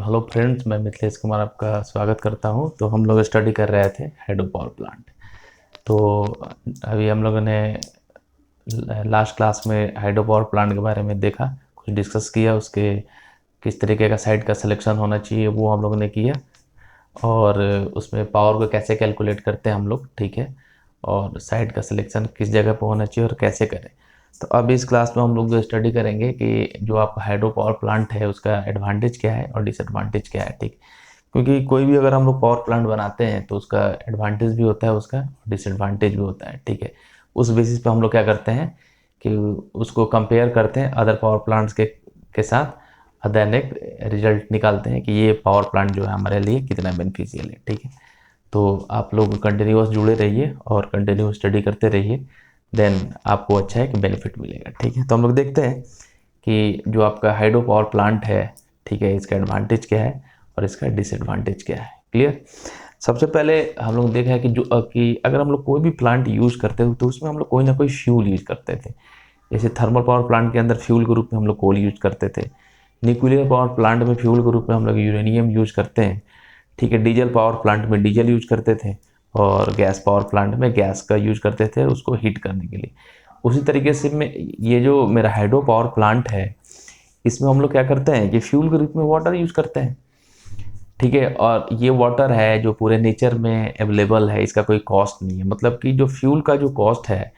Hello friends, मैं मिथिलेश कुमार आपका स्वागत करता हूं। तो हम लोग स्टडी कर रहे थे हाइड्रो पावर प्लांट। तो अभी हम लोगों ने लास्ट क्लास में हाइड्रो पावर प्लांट के बारे में देखा, कुछ डिस्कस किया, उसके किस तरीके का साइट का सिलेक्शन होना चाहिए वो हम लोगों ने किया, और उसमें पावर को कैसे कैलकुलेट करते हैं हम लोग, ठीक है, और साइट का सिलेक्शन किस जगह पर होना चाहिए और कैसे करें। तो अब इस क्लास में हम लोग स्टडी करेंगे कि जो आपका हाइड्रो पावर प्लांट है उसका एडवांटेज क्या है और डिसएडवांटेज क्या है, ठीक। क्योंकि कोई भी अगर हम लोग पावर प्लांट बनाते हैं तो उसका एडवांटेज भी होता है, उसका डिसएडवांटेज भी होता है, ठीक है। उस बेसिस पे हम लोग क्या करते हैं कि उसको कंपेयर करते हैं अदर पावर प्लांट्स के साथ, देन एक रिजल्ट निकालते हैं कि ये पावर प्लांट जो है हमारे लिए कितना बेनिफिशियल है, ठीक है। तो आप लोग कंटिन्यूअस जुड़े रहिए और कंटिन्यू स्टडी करते रहिए, देन आपको अच्छा है कि बेनिफिट मिलेगा, ठीक है। तो हम लोग देखते हैं कि जो आपका हाइड्रो पावर प्लांट है, ठीक है, इसका एडवांटेज क्या है और इसका डिसएडवांटेज क्या है। क्लियर। सबसे पहले हम लोग देखा है कि अगर हम लोग कोई भी प्लांट यूज़ करते हो तो उसमें हम लोग कोई ना कोई फ्यूल यूज करते थे। जैसे थर्मल पावर प्लांट के अंदर फ्यूल के रूप में हम लोग कोल यूज करते थे। न्यूक्लियर पावर प्लांट में फ्यूल के रूप में हम लोग यूरेनियम यूज करते हैं, ठीक है। डीजल पावर प्लांट में डीजल यूज करते थे, और गैस पावर प्लांट में गैस का यूज करते थे उसको हीट करने के लिए। उसी तरीके से मैं ये जो मेरा हाइड्रो पावर प्लांट है इसमें हम लोग क्या करते हैं कि फ्यूल के रूप में वाटर यूज करते हैं, ठीक है। और ये वाटर है जो पूरे नेचर में अवेलेबल है, इसका कोई कॉस्ट नहीं है। मतलब कि जो फ्यूल का जो कॉस्ट है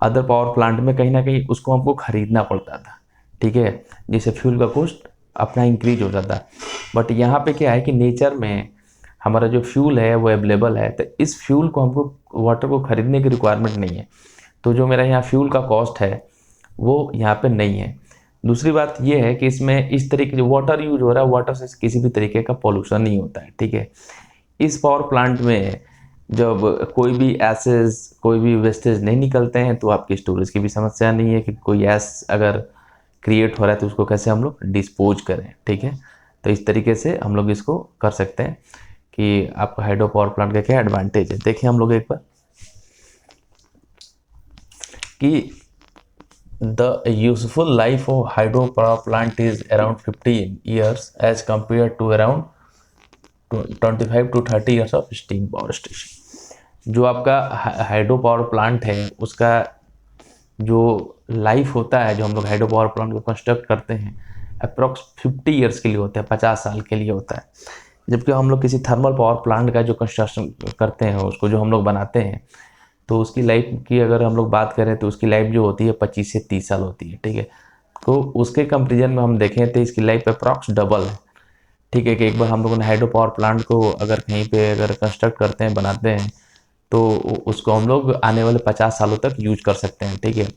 अदर पावर प्लांट में कहीं ना कहीं उसको हमको खरीदना पड़ता था, ठीक है, जिससे फ्यूल का कॉस्ट अपना इंक्रीज होता था। बट यहाँ पे क्या है कि नेचर में हमारा जो फ्यूल है वो अवेलेबल है, तो इस फ्यूल को हमको वाटर को खरीदने की रिक्वायरमेंट नहीं है। तो जो मेरा यहाँ फ्यूल का कॉस्ट है वो यहाँ पे नहीं है। दूसरी बात ये है कि इसमें इस तरीके जो वाटर यूज हो रहा है, वाटर से किसी भी तरीके का पॉल्यूशन नहीं होता है, ठीक है। इस पावर प्लांट में जब कोई भी एसेस, कोई भी वेस्टेज नहीं निकलते हैं तो आपकी स्टोरेज की भी समस्या नहीं है कि कोई एस अगर क्रिएट हो रहा है तो उसको कैसे हम लोग डिस्पोज करें, ठीक है। तो इस तरीके से हम लोग इसको कर सकते हैं कि आपका हाइड्रो पावर प्लांट का क्या एडवांटेज है। देखिए हम लोग एक बार कि the useful life of hydro power plant is around 15 years as compare to around 25 to 30 years of steam power station. जो आपका हाइड्रो पावर प्लांट है उसका जो लाइफ होता है, जो हम लोग हाइड्रो पावर प्लांट को कंस्ट्रक्ट करते हैं, अप्रॉक्स 50 ईयर्स के लिए होता है, 50 साल के लिए होता है। जबकि हम लोग किसी थर्मल पावर प्लांट का जो कंस्ट्रक्शन करते हैं, उसको जो हम लोग बनाते हैं, तो उसकी लाइफ की अगर हम लोग बात करें तो उसकी लाइफ जो होती है 25 से 30 साल होती है, ठीक है। तो उसके कंपेरिजन में हम देखें तो इसकी लाइफ अप्रॉक्स डबल है, ठीक है। कि एक बार हम लोगों ने हाइड्रो पावर प्लांट को अगर कहीं पे अगर कंस्ट्रक्ट करते हैं, बनाते हैं, तो उसको हम लोग आने वाले 50 सालों तक यूज कर सकते हैं, ठीक है।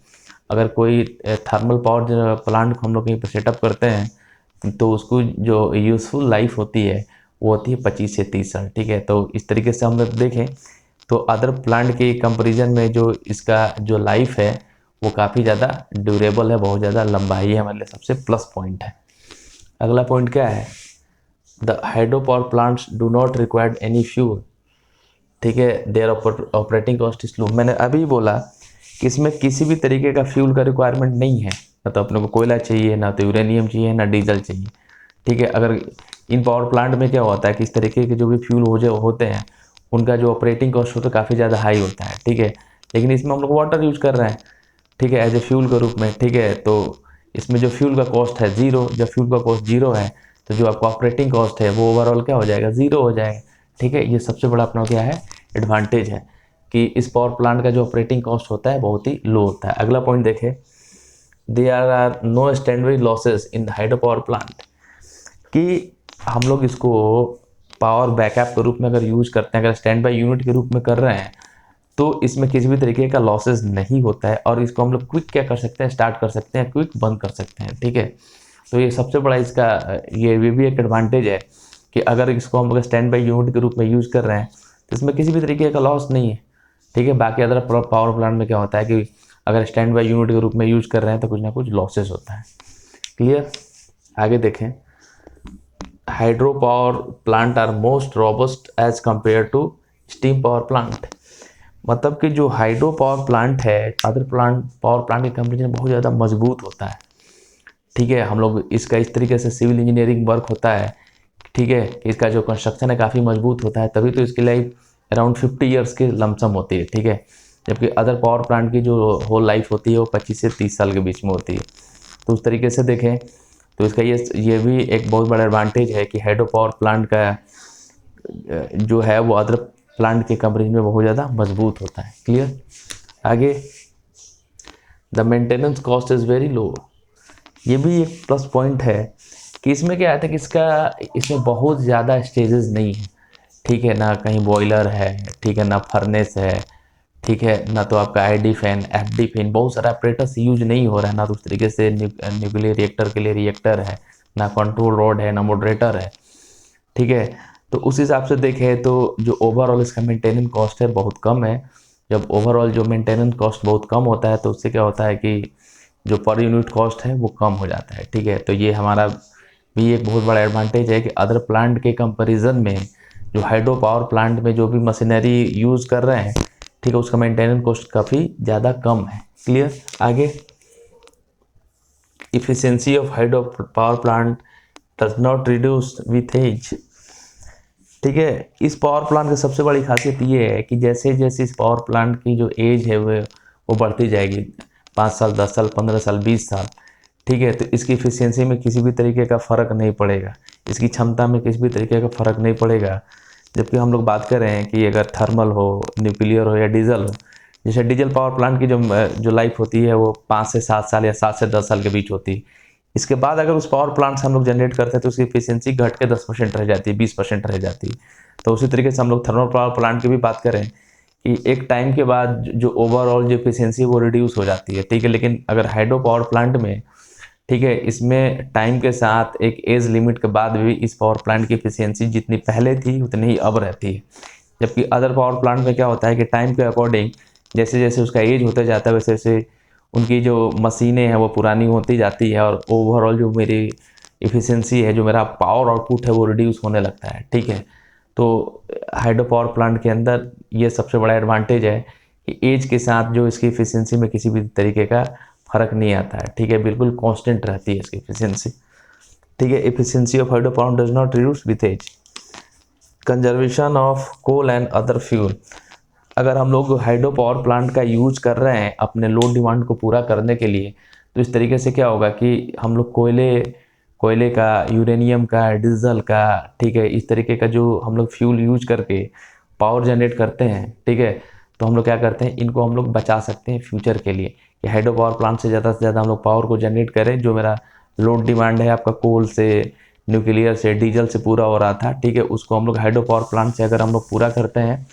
अगर कोई थर्मल पावर प्लांट को हम लोग कहीं पर सेटअप करते हैं तो उसको जो यूज़फुल लाइफ होती है वो होती है 25 से 30 साल, ठीक है। तो इस तरीके से हम लोग देखें तो अदर प्लांट के कंपेरिजन में जो इसका जो लाइफ है वो काफ़ी ज़्यादा ड्यूरेबल है, बहुत ज़्यादा लंबाई है, हमारे लिए सबसे प्लस पॉइंट है। अगला पॉइंट क्या है, the hydro power plants do not required any fuel, ठीक है। Their operating cost is low. मैंने अभी बोला कि इसमें किसी भी तरीके का फ्यूल का रिक्वायरमेंट नहीं है, ना तो अपने को कोयला चाहिए, ना तो यूरेनियम चाहिए, ना डीजल चाहिए, ठीक है। अगर इन पावर प्लांट में क्या होता है कि इस तरीके के जो भी फ्यूल हो जो होते हैं उनका जो ऑपरेटिंग कॉस्ट होता है काफ़ी ज़्यादा हाई होता है, ठीक है। लेकिन इसमें हम लोग वाटर यूज कर रहे हैं, ठीक है, एज ए फ्यूल के रूप में, ठीक है। तो इसमें जो फ्यूल का कॉस्ट है जीरो, जब फ्यूल का कॉस्ट जीरो है तो जो आपका ऑपरेटिंग कॉस्ट है वो ओवरऑल क्या हो जाएगा, ज़ीरो हो जाएगा, ठीक है। ये सबसे बड़ा अपना क्या है, एडवांटेज है कि इस पावर प्लांट का जो ऑपरेटिंग कॉस्ट होता है बहुत ही लो होता है। अगला पॉइंट देखें, there are no standby losses in the hydro power plant, कि हम लोग इसको पावर बैकअप के रूप में अगर यूज करते हैं, अगर स्टैंड बाई यूनिट के रूप में कर रहे हैं तो इसमें किसी भी तरीके का लॉसेस नहीं होता है, और इसको हम लोग क्विक क्या कर सकते हैं, स्टार्ट कर सकते हैं, क्विक बंद कर सकते हैं, ठीक है। तो ये सबसे बड़ा इसका ये भी एक एडवांटेज है कि अगर इसको हम लोग स्टैंड बाई यूनिट के रूप में यूज़ कर रहे हैं तो इसमें किसी भी तरीके का लॉस नहीं है, ठीक है। बाकी अदर पावर प्लांट में क्या होता है कि अगर स्टैंड बाई यूनिट के रूप में यूज कर रहे हैं तो कुछ ना कुछ लॉसेस होता है। क्लियर। आगे देखें, hydro power plant are most robust as compare to steam power plant. मतलब कि जो हाइड्रो पावर प्लांट है अदर पावर प्लांट के कंपेरिजन बहुत ज़्यादा मजबूत होता है, ठीक है। हम लोग इसका इस तरीके से सिविल इंजीनियरिंग वर्क होता है ठीक है, इसका जो कंस्ट्रक्शन है काफ़ी मजबूत होता है, तभी तो इसकी लाइफ अराउंड 50 ईयर्स के लमसम होती है। ठीक है, जबकि अदर पावर प्लांट की जो होल लाइफ होती है वो 25 से 30 साल के बीच में होती है। तो उस तरीके से देखें तो इसका ये भी एक बहुत बड़ा एडवांटेज है कि हाइड्रो पावर प्लांट का जो है वो अदर प्लांट के कंपेरिजन में बहुत ज़्यादा मजबूत होता है। क्लियर। आगे, the maintenance cost is very low. ये भी एक प्लस पॉइंट है कि इसमें क्या आता है कि इसमें बहुत ज़्यादा स्टेजेस नहीं है। ठीक है, ना कहीं बॉयलर है, ठीक है, ना फर्नेस है, ठीक है, ना तो आपका आईडी फैन, एफडी फैन, बहुत सारा ऑपरेटर्स यूज नहीं हो रहा है, ना तो उस तरीके से न्यूक्लियर रिएक्टर के लिए रिएक्टर है, ना कंट्रोल रॉड है, ना मॉडरेटर है। ठीक है, तो उस हिसाब से देखें तो जो ओवरऑल इसका मेंटेनेंस कॉस्ट है बहुत कम है। जब ओवरऑल जो मेंटेनेंस कॉस्ट बहुत कम होता है तो उससे क्या होता है कि जो पर यूनिट कॉस्ट है वो कम हो जाता है। ठीक है, तो ये हमारा भी एक बहुत बड़ा एडवांटेज है कि अदर प्लांट के कंपैरिजन में जो हाइड्रो पावर प्लांट में जो भी मशीनरी यूज़ कर रहे हैं, ठीक है, उसका मेंटेनेंस कॉस्ट काफ़ी ज़्यादा कम है। क्लियर। आगे, efficiency of hydro power plant does not reduce with age. ठीक है, इस पावर प्लांट की सबसे बड़ी खासियत ये है कि जैसे जैसे इस पावर प्लांट की जो एज है वो बढ़ती जाएगी, 5 साल, 10 साल, 15 साल, 20 साल, ठीक है, तो इसकी इफिशियंसी में किसी भी तरीके का फ़र्क नहीं पड़ेगा, इसकी क्षमता में किसी भी तरीके का फ़र्क नहीं पड़ेगा। जबकि हम लोग बात कर रहे हैं कि अगर थर्मल हो, न्यूक्लियर हो या डीजल हो, जैसे डीजल पावर प्लांट की जो लाइफ होती है वो 5 से 7 साल या 7 से 10 साल के बीच होती है। इसके बाद अगर उस पावर प्लांट से हम लोग जनरेट करते हैं तो उसकी एफिशिएंसी घट के 10% रह जाती है, 20% रह जाती है। तो उसी तरीके से हम लोग थर्मल पावर प्लांट की भी बात करें कि एक टाइम के बाद जो ओवरऑल जो एफिशिएंसी वो रिड्यूस हो जाती है। ठीक है, लेकिन अगर हाइड्रो पावर प्लांट में, ठीक है, इसमें टाइम के साथ एक एज लिमिट के बाद भी इस पावर प्लांट की एफिशिएंसी जितनी पहले थी उतनी ही अब रहती है। जबकि अदर पावर प्लांट में क्या होता है कि टाइम के अकॉर्डिंग जैसे जैसे उसका एज होता जाता है वैसे वैसे उनकी जो मशीनें हैं वो पुरानी होती जाती है और ओवरऑल जो मेरी इफ़िशियंसी है, जो मेरा पावर आउटपुट है वो रिड्यूस होने लगता है। ठीक है, तो हाइड्रो पावर प्लांट के अंदर ये सबसे बड़ा एडवांटेज है कि एज के साथ जो इसकी इफ़िशियंसी में किसी भी तरीके का फ़र्क नहीं आता है। ठीक है, बिल्कुल कांस्टेंट रहती है इसकी इफ़िशियंसी। ठीक है, efficiency of hydro power does not reduce with age. Conservation of coal and other fuel. अगर हम लोग हाइड्रो पावर प्लांट का यूज कर रहे हैं अपने लोड डिमांड को पूरा करने के लिए, तो इस तरीके से क्या होगा कि हम लोग कोयले का, यूरेनियम का, डीजल का, ठीक है, इस तरीके का जो हम लोग फ्यूल यूज करके पावर जनरेट करते हैं, ठीक है, तो हम लोग क्या करते हैं, इनको हम लोग बचा सकते हैं फ्यूचर के लिए कि हाइड्रो पावर प्लांट से ज़्यादा हम लोग पावर को जनरेट करें। जो मेरा लोड डिमांड है आपका कोल से, न्यूक्लियर से, डीजल से पूरा हो रहा था, ठीक है, उसको हम लोग हाइड्रो पावर प्लांट से अगर हम लोग पूरा करते हैं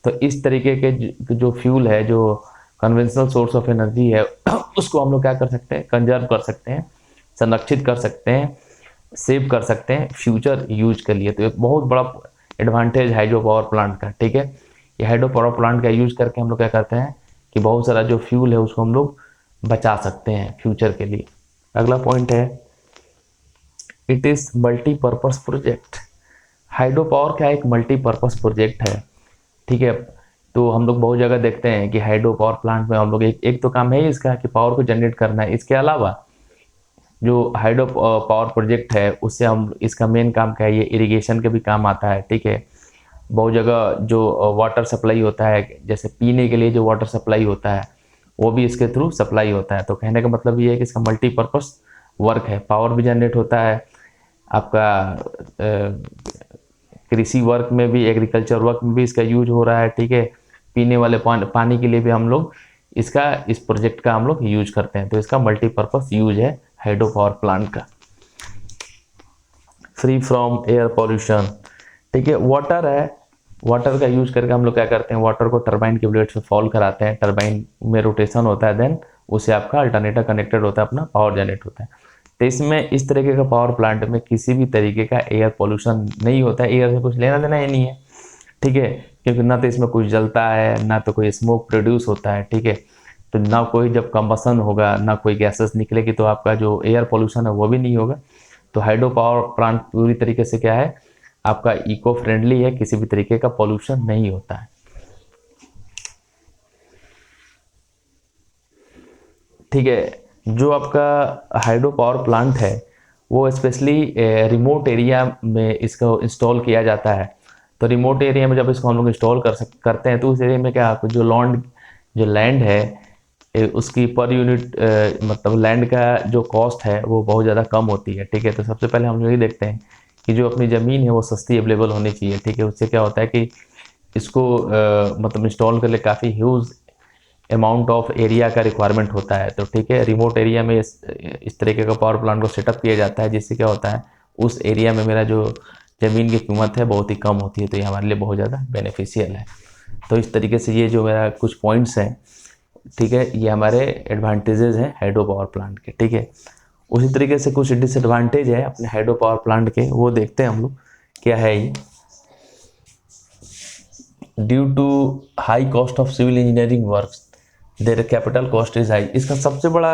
तो इस तरीके के जो फ्यूल है, जो कन्वेंशनल सोर्स ऑफ एनर्जी है उसको हम लोग क्या कर सकते हैं, कंजर्व कर सकते हैं, संरक्षित कर सकते हैं, सेव कर सकते हैं फ्यूचर यूज के लिए। तो एक बहुत बड़ा एडवांटेज हाइड्रो पावर प्लांट का। ठीक है, ये हाइड्रो पावर प्लांट का यूज करके हम लोग क्या करते हैं कि बहुत सारा जो फ्यूल है उसको हम लोग बचा सकते हैं फ्यूचर के लिए। अगला पॉइंट है, it is multipurpose project. Hydro power का एक मल्टीपर्पज़ प्रोजेक्ट है। ठीक है, तो हम लोग बहुत जगह देखते हैं कि हाइड्रो पावर प्लांट में हम लोग एक तो काम है ही इसका कि पावर को जनरेट करना है। इसके अलावा जो हाइड्रो पावर प्रोजेक्ट है उससे हम, इसका मेन काम क्या है, ये इरिगेशन के भी काम आता है। ठीक है, बहुत जगह जो वाटर सप्लाई होता है, जैसे पीने के लिए जो वाटर सप्लाई होता है वो भी इसके थ्रू सप्लाई होता है। तो कहने का मतलब ये है कि इसका मल्टीपर्पज़ वर्क है, पावर भी जनरेट होता है, आपका कृषि वर्क में भी, एग्रीकल्चर वर्क में भी इसका यूज हो रहा है। ठीक है, पीने वाले पानी के लिए भी हम लोग इस प्रोजेक्ट का हम लोग यूज करते हैं। तो इसका मल्टीपर्पज़ यूज है हाइड्रो पावर प्लांट का। Free from air pollution. ठीक है, वाटर है, वाटर का यूज करके हम लोग क्या करते हैं, वाटर को टरबाइन के ब्लेड से फॉल कराते हैं, टरबाइन में रोटेशन होता है, देन उसे आपका अल्टरनेटर कनेक्टेड होता है, अपना पावर जनरेट होता है। तो इसमें इस तरीके का पावर प्लांट में किसी भी तरीके का एयर पॉल्यूशन नहीं होता है, एयर से कुछ लेना देना ही नहीं है। ठीक है, क्योंकि ना तो इसमें कुछ जलता है, ना तो कोई स्मोक प्रोड्यूस होता है। ठीक है, तो ना कोई जब कंबसन होगा, ना कोई गैसेस निकलेगी, तो आपका जो एयर पॉल्यूशन है वो भी नहीं होगा। तो हाइड्रो पावर प्लांट पूरी तरीके से क्या है, आपका इको फ्रेंडली है, किसी भी तरीके का पॉल्यूशन नहीं होता है। ठीक है, जो आपका हाइड्रो पावर प्लांट है वो स्पेशली रिमोट एरिया में इसको इंस्टॉल किया जाता है। तो रिमोट एरिया में जब इसको हम लोग इंस्टॉल करते हैं तो उस एरिया में क्या जो लैंड है उसकी पर यूनिट मतलब लैंड का जो कॉस्ट है वो बहुत ज़्यादा कम होती है। ठीक है, तो सबसे पहले हम यही देखते हैं कि जो अपनी ज़मीन है वो सस्ती अवेलेबल होनी चाहिए। ठीक है, उससे क्या होता है कि इसको मतलब इंस्टॉल कर लिए काफ़ी ह्यूज अमाउंट ऑफ एरिया का रिक्वायरमेंट होता है। तो ठीक है, रिमोट एरिया में इस तरीके का पावर प्लांट को सेटअप किया जाता है, जिससे क्या होता है उस एरिया में मेरा जो ज़मीन की कीमत है बहुत ही कम होती है। तो ये हमारे लिए बहुत ज़्यादा बेनिफिशियल है। तो इस तरीके से ये जो मेरा कुछ पॉइंट्स हैं, ठीक है, ये हमारे एडवांटेजेस हैं हाइड्रो पावर प्लांट के। ठीक है, उसी तरीके से कुछ डिसएडवांटेज है अपने हाइड्रो पावर प्लांट के, वो देखते हैं हम लोग क्या है ये। Due to high cost of civil engineering works their capital cost is high. इसका सबसे बड़ा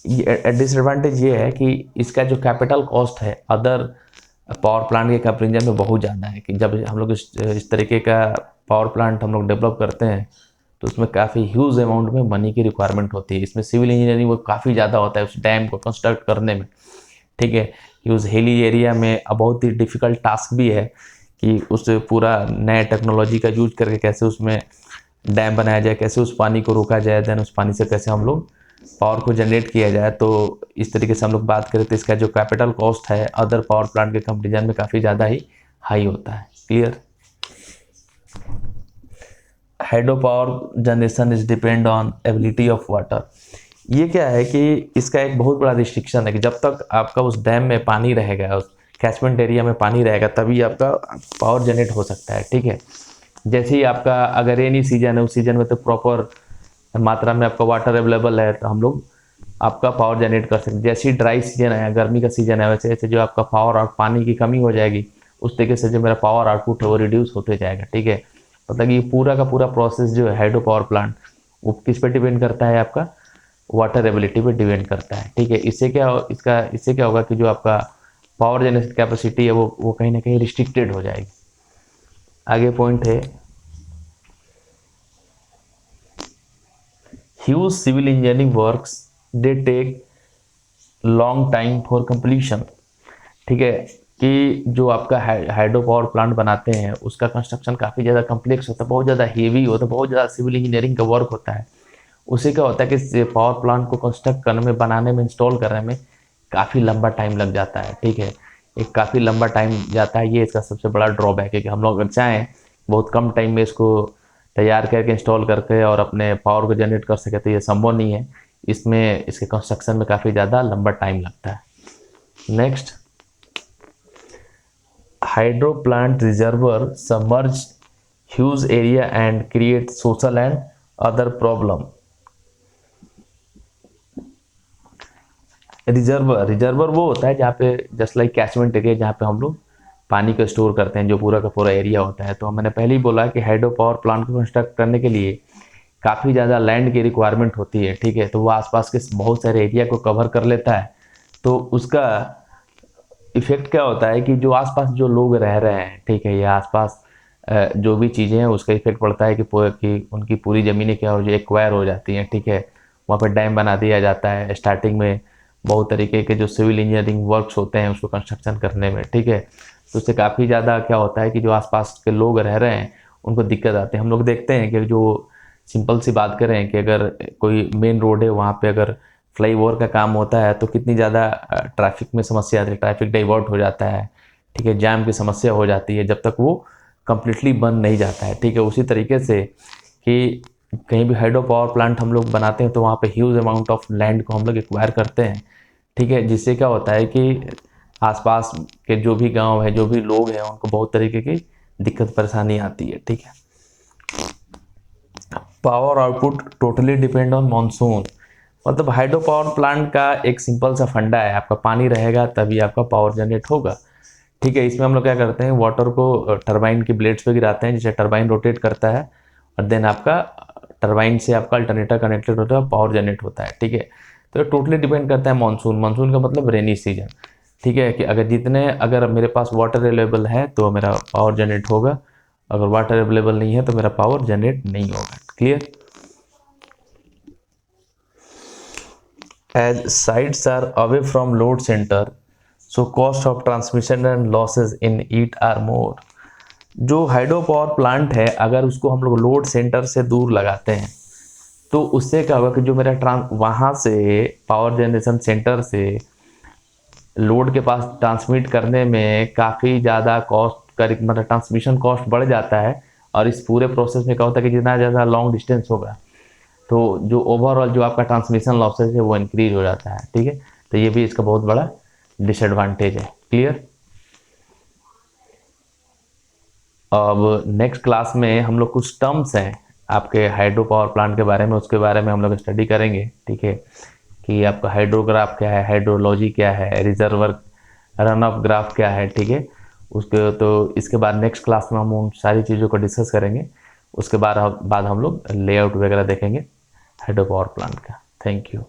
डिसएडवांटेज ये है कि इसका जो कैपिटल कॉस्ट है अदर पावर प्लांट के कंपेरिजन में बहुत ज़्यादा है। कि जब हम लोग इस तरीके का पावर प्लांट हम लोग डेवलप करते हैं तो उसमें काफ़ी ह्यूज अमाउंट में मनी की रिक्वायरमेंट होती है। इसमें सिविल इंजीनियरिंग वो काफ़ी ज़्यादा होता है उस डैम को कंस्ट्रक्ट करने में। ठीक है, कि उस हिली एरिया में बहुत ही डिफ़िकल्ट टास्क भी है कि उस पूरा नया टेक्नोलॉजी का यूज करके कैसे उसमें डैम बनाया जाए, कैसे उस पानी को रोका जाए, देन उस पानी से कैसे हम लोग पावर को जनरेट किया जाए। तो इस तरीके से हम लोग बात करें तो इसका जो कैपिटल कॉस्ट है अदर पावर प्लांट के कंपेरिजन में काफ़ी ज़्यादा ही हाई होता है। Clear. Hydro power generation is depend on ability of water. ये क्या है कि इसका एक बहुत बड़ा रिस्ट्रिक्शन है कि जब तक आपका उस डैम में पानी रहेगा, उस कैचमेंट एरिया में पानी रहेगा, तभी आपका पावर जनरेट हो सकता है। ठीक है, जैसे ही आपका अगर रेनी सीजन है उस सीजन में तो प्रॉपर मात्रा में आपका वाटर अवेलेबल है तो हम लोग आपका पावर जनरेट कर सकते हैं। जैसे ही ड्राई सीजन है, गर्मी का सीजन है, वैसे वैसे जो आपका पावर और पानी की कमी हो जाएगी उस तरीके से जो मेरा पावर आउटपुट है वो रिड्यूस होते जाएगा। ठीक है, मतलब ये पूरा का पूरा प्रोसेस जो है हाइड्रो पावर प्लांट वो किस पे डिपेंड करता है, आपका वाटर एबिलिटी पे डिपेंड करता है। ठीक है, इससे क्या होगा कि जो आपका पावर जनरेशन कैपेसिटी है वो कहीं ना कहीं रिस्ट्रिक्टेड हो जाएगी। आगे पॉइंट है huge civil engineering works they take long time for completion. ठीक है, कि जो आपका हाइड्रो पावर प्लांट बनाते हैं उसका कंस्ट्रक्शन काफ़ी ज़्यादा कम्प्लेक्स होता है, बहुत ज़्यादा हेवी होता है, बहुत ज़्यादा सिविल इंजीनियरिंग का वर्क होता है। उससे क्या होता है कि पावर प्लांट को कंस्ट्रक्ट करने में, बनाने में, इंस्टॉल करने में काफ़ी लंबा टाइम लग जाता है। ठीक है, एक काफ़ी लंबा टाइम जाता है, ये इसका सबसे बड़ा ड्रॉबैक है कि हम लोग अगर चाहें बहुत कम टाइम में इसको तैयार करके इंस्टॉल करके और अपने पावर को जनरेट कर सके तो ये संभव नहीं है। इसमें इसके कंस्ट्रक्शन में काफ़ी ज़्यादा लंबा टाइम लगता है। Next, hydro plant reservoir submerge huge area and create social and other problem. Reservoir वो होता है जहाँ पे जस्ट लाइक कैचमेंट एरिया, जहाँ पे हम लोग पानी को स्टोर करते हैं, जो पूरा का पूरा एरिया होता है। तो मैंने पहले ही बोला कि हाइड्रो पावर प्लांट को कंस्ट्रक्ट करने के लिए काफ़ी ज़्यादा लैंड की रिक्वायरमेंट होती है। ठीक है, तो वो आसपास के बहुत सारे एरिया को कवर कर लेता है। तो उसका इफेक्ट क्या होता है कि जो आसपास जो लोग रह रहे हैं, ठीक है, या आसपास जो भी चीज़ें हैं उसका इफेक्ट पड़ता है कि उनकी पूरी ज़मीनें क्या हो जाए, एक्वायर हो जाती हैं। ठीक है, वहाँ पर डैम बना दिया जाता है स्टार्टिंग में बहुत तरीके के जो सिविल इंजीनियरिंग वर्क्स होते हैं उसको कंस्ट्रक्शन करने में। ठीक है, तो उससे काफ़ी ज़्यादा क्या होता है कि जो आसपास के लोग रह रहे हैं उनको दिक्कत आती है। हम लोग देखते हैं कि जो सिंपल सी बात करें कि अगर कोई मेन रोड है वहाँ पे अगर फ्लाई ओवर का काम होता है तो कितनी ज़्यादा ट्रैफिक में समस्या आती है, ट्रैफिक डाइवर्ट हो जाता है। ठीक है, जाम की समस्या हो जाती है जब तक वो कम्प्लीटली बन नहीं जाता है। ठीक है, उसी तरीके से कि कहीं भी हाइड्रो पावर प्लांट हम लोग बनाते हैं तो वहाँ पे ह्यूज अमाउंट ऑफ लैंड को हम लोग एक्वायर करते हैं। ठीक है, जिससे क्या होता है कि आसपास के जो भी गांव है, जो भी लोग हैं, उनको बहुत तरीके की दिक्कत परेशानी आती है। ठीक है, power output totally depend on monsoon. मतलब हाइड्रो पावर प्लांट का एक सिंपल सा फंडा है, आपका पानी रहेगा तभी आपका पावर जनरेट होगा। ठीक है, इसमें हम लोग क्या करते हैं, वाटर को टरबाइन की ब्लेड्स पे गिराते हैं जिससे टरबाइन रोटेट करता है और देन आपका टरबाइन से आपका अल्टरनेटर कनेक्टेड होता है, पावर जनरेट होता है। ठीक है, तो टोटली डिपेंड करता है मानसून। मानसून का मतलब रेनी सीजन। ठीक है, कि अगर मेरे पास वाटर अवेलेबल है तो मेरा पावर जनरेट होगा, अगर वाटर अवेलेबल नहीं है तो मेरा पावर जनरेट नहीं होगा। Clear. As sites are away from load center, so cost of transmission and losses in it are more. जो हाइड्रो पावर प्लांट है, अगर उसको हम लोग लोड सेंटर से दूर लगाते हैं तो उससे क्या होगा कि जो मेरा वहाँ से पावर जनरेशन सेंटर से लोड के पास ट्रांसमिट करने में काफ़ी ज़्यादा कॉस्ट का, मतलब ट्रांसमिशन कॉस्ट बढ़ जाता है। और इस पूरे प्रोसेस में क्या होता है कि जितना ज़्यादा लॉन्ग डिस्टेंस होगा तो जो ओवरऑल जो आपका ट्रांसमिशन लॉसेज है वो इंक्रीज हो जाता है। ठीक है, तो ये भी इसका बहुत बड़ा डिसएडवांटेज है। क्लियर। अब नेक्स्ट क्लास में हम लोग कुछ टर्म्स हैं आपके हाइड्रो पावर प्लांट के बारे में, उसके बारे में हम लोग स्टडी करेंगे। ठीक है, कि आपका हाइड्रोग्राफ क्या है, हाइड्रोलॉजी क्या है, रिजर्वर रन ऑफ ग्राफ क्या है। ठीक है, उसके तो इसके बाद नेक्स्ट क्लास में हम उन सारी चीज़ों को डिस्कस करेंगे। उसके बाद हम लोग लेआउट वगैरह देखेंगे हाइड्रो पावर प्लांट का। Thank you.